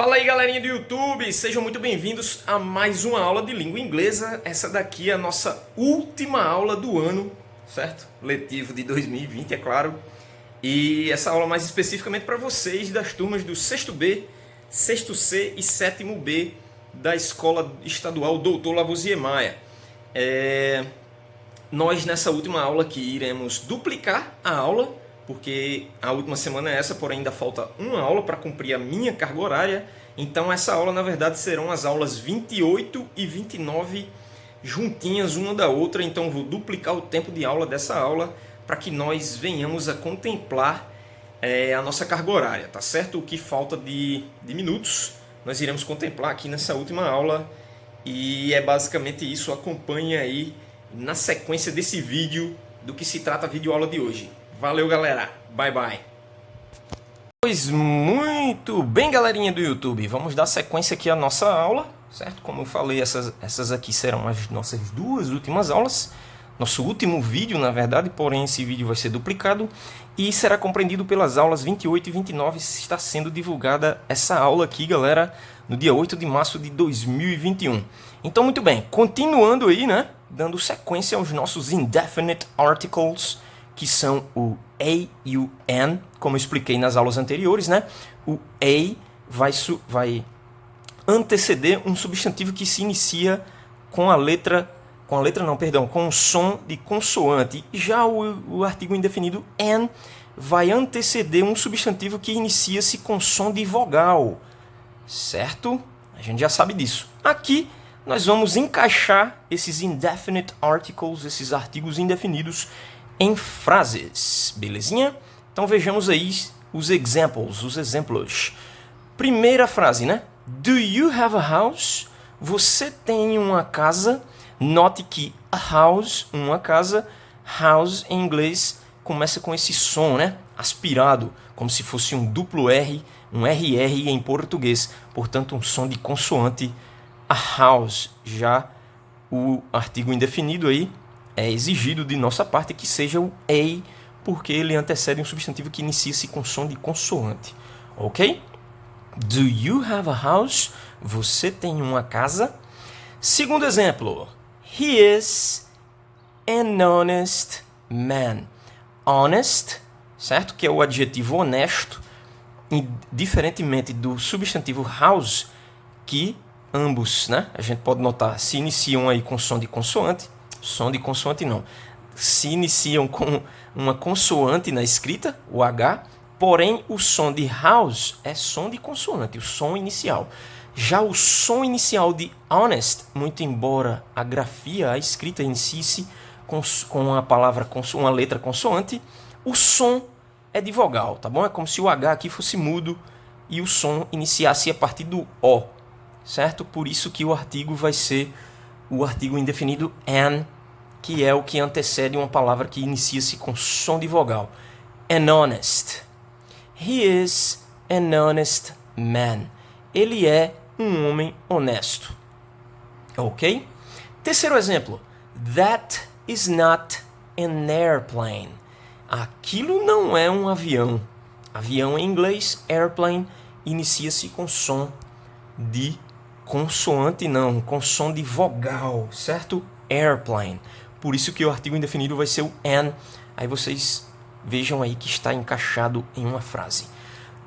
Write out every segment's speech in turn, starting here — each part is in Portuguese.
Fala aí, galerinha do YouTube, sejam muito bem-vindos a mais uma aula de língua inglesa. Essa daqui é a nossa última aula do ano, certo? Letivo de 2020, é claro. E essa aula mais especificamente para vocês das turmas do 6º B, 6º C e 7º B da Escola Estadual Doutor Lavoisier Maia. Nós nessa última aula aqui iremos duplicar a aula, porque a última semana é essa, porém ainda falta uma aula para cumprir a minha carga horária. Então essa aula na verdade serão as aulas 28 e 29 juntinhas uma da outra. Então vou duplicar o tempo de aula dessa aula para que nós venhamos a contemplar a nossa carga horária, tá certo? O que falta de minutos nós iremos contemplar aqui nessa última aula. E é basicamente isso, acompanhe aí na sequência desse vídeo do que se trata a videoaula de hoje. Valeu, galera. Bye, bye. Pois muito bem, galerinha do YouTube. Vamos dar sequência aqui à nossa aula, certo? Como eu falei, essas aqui serão as nossas duas últimas aulas. Nosso último vídeo, na verdade, porém esse vídeo vai ser duplicado e será compreendido pelas aulas 28 e 29. Está sendo divulgada essa aula aqui, galera, no dia 8 de março de 2021. Então, muito bem. Continuando aí, né? Dando sequência aos nossos indefinite articles, que são o a e o an, como eu expliquei nas aulas anteriores, né? O a vai anteceder um substantivo que se inicia com o som de consoante. Já o artigo indefinido an vai anteceder um substantivo que inicia-se com som de vogal, certo? A gente já sabe disso. Aqui nós vamos encaixar esses indefinite articles, esses artigos indefinidos, em frases, belezinha? Então vejamos aí os exemplos. Primeira frase, né? Do you have a house? Você tem uma casa? Note que a house, uma casa, house em inglês começa com esse som, né? Aspirado, como se fosse um duplo R, um RR em português. Portanto, um som de consoante, a house. Já o artigo indefinido aí é exigido de nossa parte que seja o a, porque ele antecede um substantivo que inicia-se com som de consoante. Ok? Do you have a house? Você tem uma casa? Segundo exemplo. He is an honest man. Honest, certo? Que é o adjetivo honesto, e diferentemente do substantivo house, que ambos, né? A gente pode notar, se iniciam aí com som de consoante. Som de consoante não. Se iniciam com uma consoante na escrita, o H, porém o som de house é som de consoante, o som inicial. Já o som inicial de honest, muito embora a grafia, a escrita inicie-se com a palavra, uma letra consoante, o som é de vogal, tá bom? É como se o H aqui fosse mudo e o som iniciasse a partir do O, certo? Por isso que o artigo vai ser o artigo indefinido an, que é o que antecede uma palavra que inicia-se com som de vogal. An honest. He is an honest man. Ele é um homem honesto. Ok? Terceiro exemplo. That is not an airplane. Aquilo não é um avião. Avião em inglês, airplane, inicia-se com som de consoante, não, com som de vogal, certo? Airplane. Por isso que o artigo indefinido vai ser o an. Aí vocês vejam aí que está encaixado em uma frase.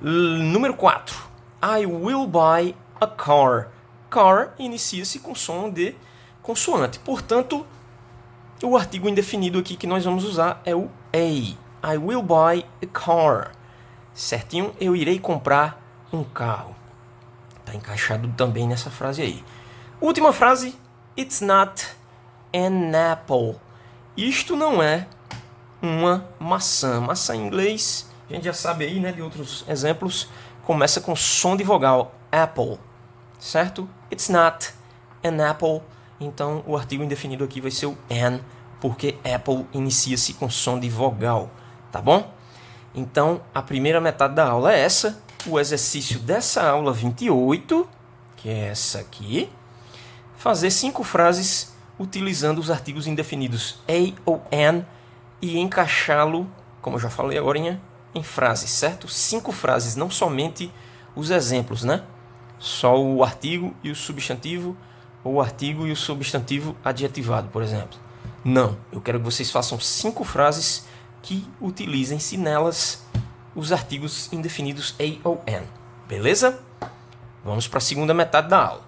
Número 4. I will buy a car. Car inicia-se com som de consoante. Portanto, o artigo indefinido aqui que nós vamos usar é o a. I will buy a car. Certinho? Eu irei comprar um carro. Está encaixado também nessa frase aí. Última frase. It's not an apple. Isto não é uma maçã. Maçã em inglês, a gente já sabe aí, né, de outros exemplos, começa com som de vogal. Apple. Certo? It's not an apple. Então, o artigo indefinido aqui vai ser o an, porque apple inicia-se com som de vogal. Tá bom? Então, a primeira metade da aula é essa. O exercício dessa aula 28, que é essa aqui, fazer 5 frases utilizando os artigos indefinidos a ou an e encaixá-lo, como eu já falei agora, em frases, certo? 5 frases, não somente os exemplos, né? Só o artigo e o substantivo, ou o artigo e o substantivo adjetivado, por exemplo. Não, eu quero que vocês façam 5 frases que utilizem-se nelas os artigos indefinidos a ou an. Beleza? Vamos para a segunda metade da aula.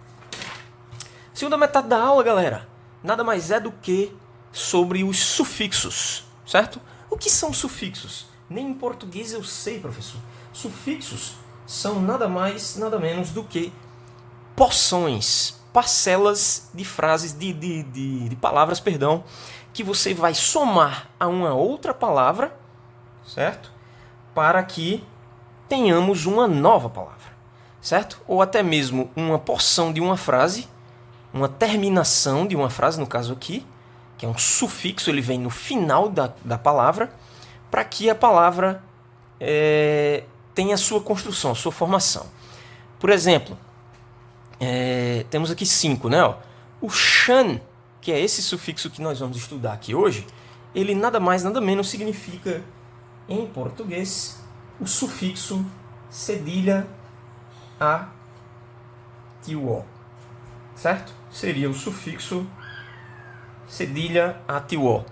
Segunda metade da aula, galera, nada mais é do que sobre os sufixos, certo? O que são sufixos? Nem em português eu sei, professor. Sufixos são nada mais, nada menos do que porções, parcelas de frases, de palavras, perdão, que você vai somar a uma outra palavra, certo? Para que tenhamos uma nova palavra, certo? Ou até mesmo uma porção de uma frase, uma terminação de uma frase, no caso aqui, que é um sufixo, ele vem no final da palavra, para que a palavra tenha a sua construção, a sua formação. Por exemplo, temos aqui 5, né? Ó. O shan, que é esse sufixo que nós vamos estudar aqui hoje, ele nada mais, nada menos significa, em português, o sufixo cedilha a tio, certo? Seria o sufixo cedilha a tio.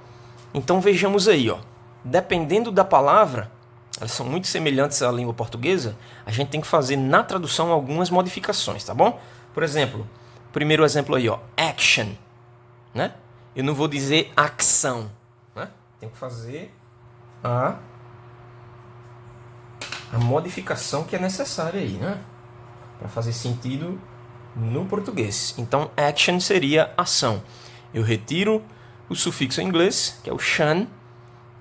Então vejamos aí, ó. Dependendo da palavra, elas são muito semelhantes à língua portuguesa, a gente tem que fazer na tradução algumas modificações, tá bom? Por exemplo, primeiro exemplo aí, ó, action, né? Eu não vou dizer ação, né? Tem que fazer a modificação que é necessária aí, né? Para fazer sentido no português. Então, action seria ação. Eu retiro o sufixo em inglês, que é o shan,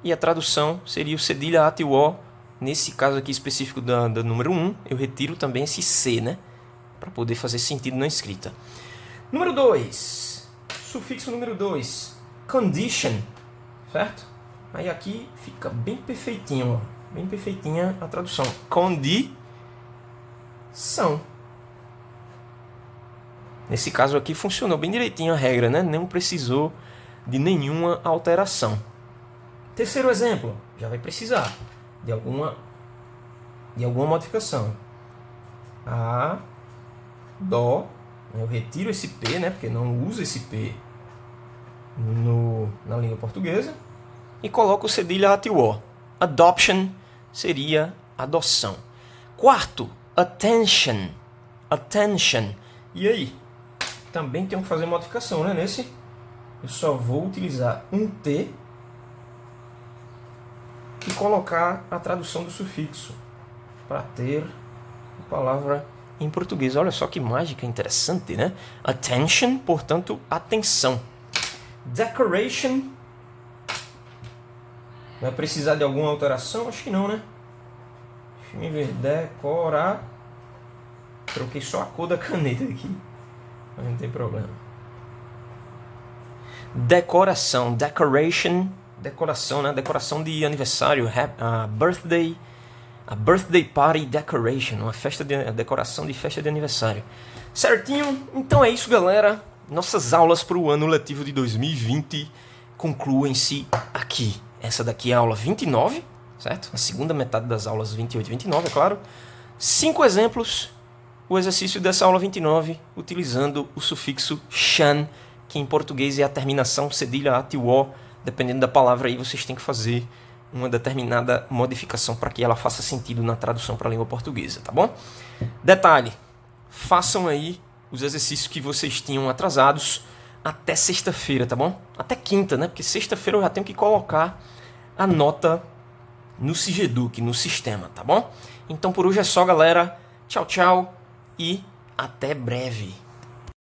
e a tradução seria o cedilha at o. Nesse caso aqui específico da número 1, eu retiro também esse C, né? Para poder fazer sentido na escrita. Número 2. Sufixo número 2. Condition. Certo? Aí aqui fica bem perfeitinho, ó. Bem perfeitinha a tradução. Condição. Nesse caso aqui funcionou bem direitinho a regra, né? Não precisou de nenhuma alteração. Terceiro exemplo, já vai precisar de alguma modificação. A, dó, eu retiro esse P, né, porque não usa esse P na língua portuguesa, e coloco o cedilha at o. Adoption seria adoção. Quarto, attention. Attention. E aí? Também tenho que fazer modificação, né? Nesse, eu só vou utilizar um T e colocar a tradução do sufixo para ter a palavra em português. Olha só que mágica interessante, né? Attention, portanto, atenção. Decoration. Vai precisar de alguma alteração? Acho que não, né? Deixa eu ver. Decorar. Troquei só a cor da caneta aqui. Mas não tem problema. Decoração. Decoration. Decoração, né? Decoração de aniversário. A birthday party decoration. Uma decoração de festa de aniversário. Certinho? Então é isso, galera. Nossas aulas para o ano letivo de 2020 concluem-se aqui. Essa daqui é a aula 29, certo? A segunda metade das aulas 28 e 29, é claro. 5 exemplos. O exercício dessa aula 29, utilizando o sufixo shan, que em português é a terminação cedilha at o. Dependendo da palavra aí, vocês têm que fazer uma determinada modificação para que ela faça sentido na tradução para a língua portuguesa, tá bom? Detalhe, façam aí os exercícios que vocês tinham atrasados até sexta-feira, tá bom? Até quinta, né? Porque sexta-feira eu já tenho que colocar a nota no Sigeduc, no sistema, tá bom? Então por hoje é só, galera. Tchau, tchau e até breve.